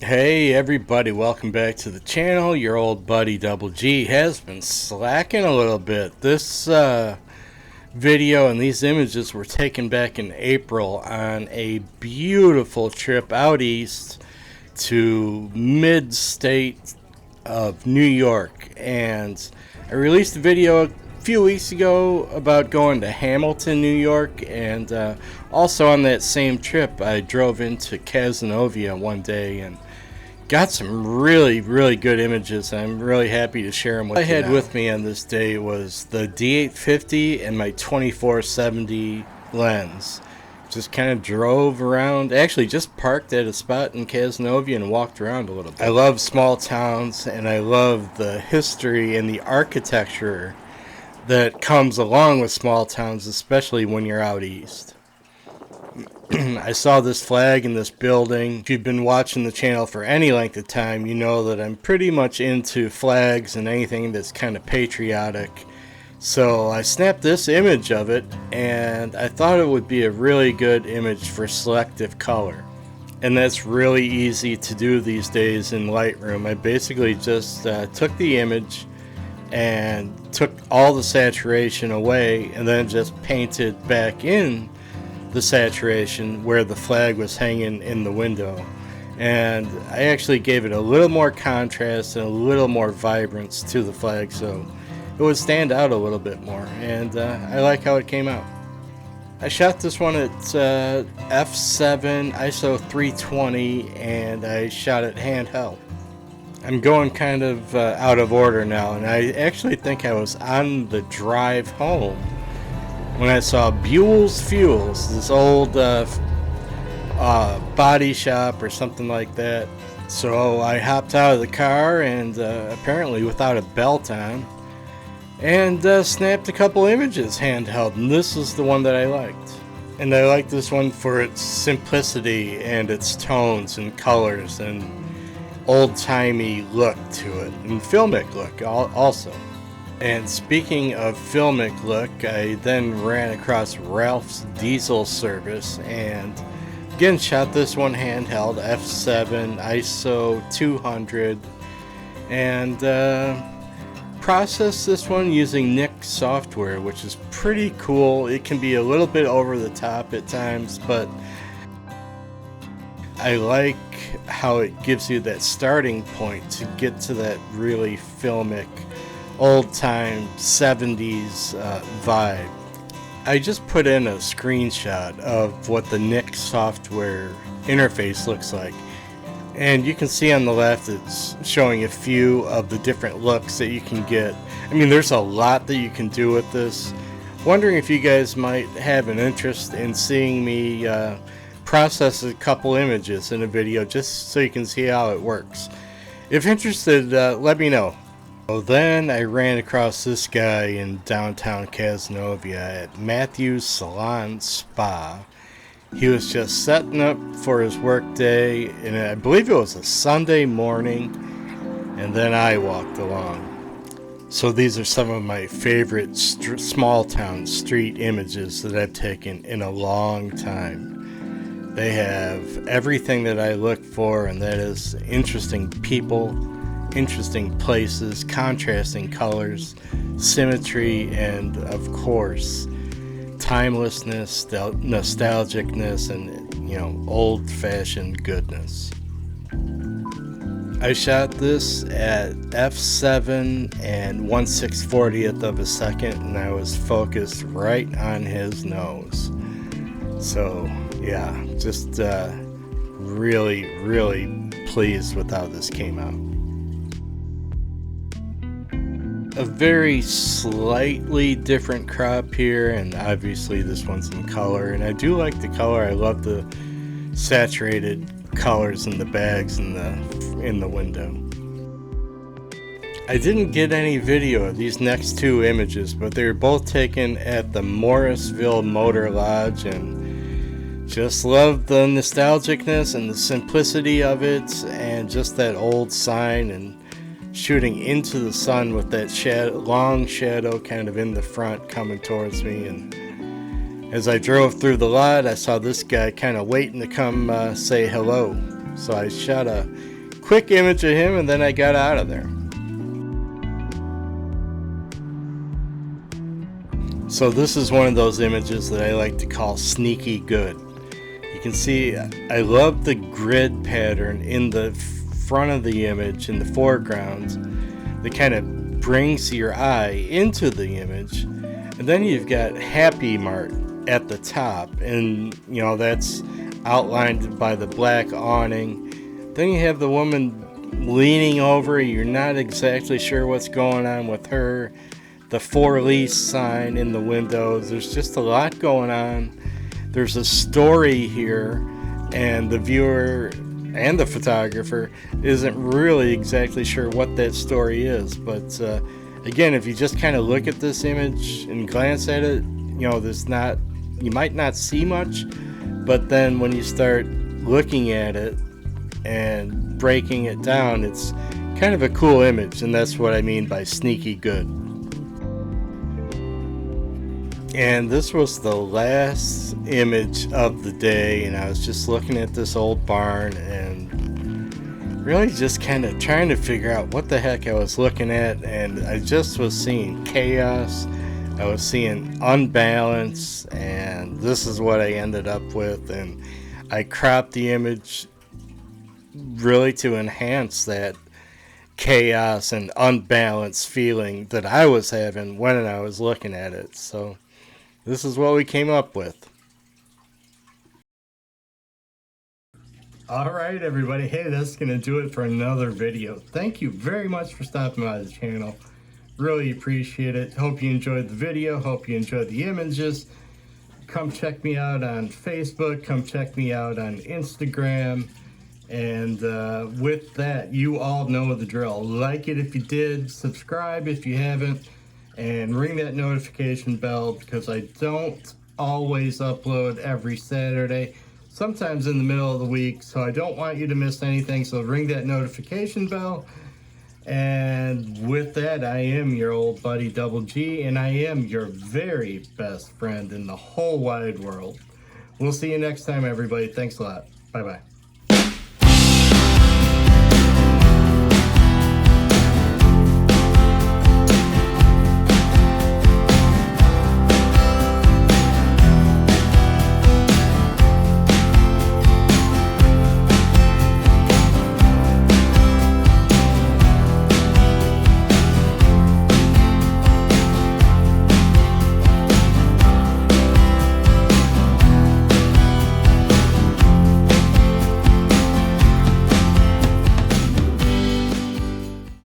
Hey everybody, welcome back to the channel. Your old buddy Double G has been slacking a little bit. This video and these images were taken back in April on a beautiful trip out east to mid-state of New York, and I released a video a few weeks ago about going to Hamilton, New York, and also on that same trip I drove into Cazenovia one day and got some really good images. I'm really happy to share them with you. What I had with me on this day was the D850 and my 24-70 lens. Just kind of drove around, actually just parked at a spot in Cazenovia and walked around a little bit. I love small towns, and I love the history and the architecture that comes along with small towns, especially when you're out east. I saw this flag in this building. If you've been watching the channel for any length of time, you know that I'm pretty much into flags and anything that's kind of patriotic. So I snapped this image of it, and I thought it would be a really good image for selective color. And that's really easy to do these days in Lightroom. I basically just took the image and took all the saturation away and then just painted back in the saturation where the flag was hanging in the window, and I actually gave it a little more contrast and a little more vibrance to the flag so it would stand out a little bit more, and I like how it came out. I shot this one at f7 ISO 320, and I shot it handheld. I'm going kind of out of order now, and I actually think I was on the drive home when I saw Buell's Fuels, this old body shop or something like that. So I hopped out of the car, and apparently without a belt on, and snapped a couple images handheld, and this is the one that I liked. And I like this one for its simplicity and its tones and colors and old-timey look to it, and filmic look also. And speaking of filmic look, I then ran across Ralph's Diesel Service and again shot this one handheld, f7 ISO 200, and processed this one using Nik software, which is pretty cool. It can be a little bit over the top at times, but I like how it gives you that starting point to get to that really filmic old-time 70s vibe. I just put in a screenshot of what the Nik software interface looks like, and you can see on the left it's showing a few of the different looks that you can get. I mean, there's a lot that you can do with this. Wondering if you guys might have an interest in seeing me process a couple images in a video just so you can see how it works. If interested, let me know. So then I ran across this guy in downtown Cazenovia at Matthew's Salon Spa. He was just setting up for his work day, and I believe it was a Sunday morning, and then I walked along. So these are some of my favorite small town street images that I've taken in a long time. They have everything that I look for, and that is interesting people, interesting places, contrasting colors, symmetry, and of course timelessness, nostalgicness, and old-fashioned goodness. I shot this at f7 and 1/640th of a second, and I was focused right on his nose. So yeah, just really pleased with how this came out. A very slightly different crop here, and obviously this one's in color, and I do like the color. I love the saturated colors in the bags in the window. I didn't get any video of these next two images, but they were both taken at the Morrisville Motor Lodge, and just love the nostalgicness and the simplicity of it, and just that old sign, and shooting into the sun with that long shadow kind of in the front coming towards me. And as I drove through the lot, I saw this guy kind of waiting to come say hello. So I shot a quick image of him, and then I got out of there. So this is one of those images that I like to call sneaky good. You can see I love the grid pattern in the front of the image, in the foreground, that kind of brings your eye into the image. And then you've got Happy Mart at the top, and you know, that's outlined by the black awning. Then you have the woman leaning over, you're not exactly sure what's going on with her. The for lease sign in the windows. There's just a lot going on. There's a story here, and the viewer and the photographer isn't really exactly sure what that story is. But again, if you just kind of look at this image and glance at it, you know, you might not see much, but then when you start looking at it and breaking it down, it's kind of a cool image, and that's what I mean by sneaky good. And this was the last image of the day, and I was just looking at this old barn and really just kind of trying to figure out what the heck I was looking at. And I just was seeing chaos, I was seeing unbalance, and this is what I ended up with. And I cropped the image really to enhance that chaos and unbalanced feeling that I was having when I was looking at it. So this is what we came up with. Alright everybody, hey, that's going to do it for another video. Thank you very much for stopping by the channel. Really appreciate it. Hope you enjoyed the video. Hope you enjoyed the images. Come check me out on Facebook. Come check me out on Instagram. And with that, you all know the drill. Like it if you did. Subscribe if you haven't. And ring that notification bell, because I don't always upload every Saturday, sometimes in the middle of the week, so I don't want you to miss anything. So ring that notification bell. And with that, I am your old buddy Double G, and I am your very best friend in the whole wide world. We'll see you next time, everybody. Thanks a lot. Bye bye.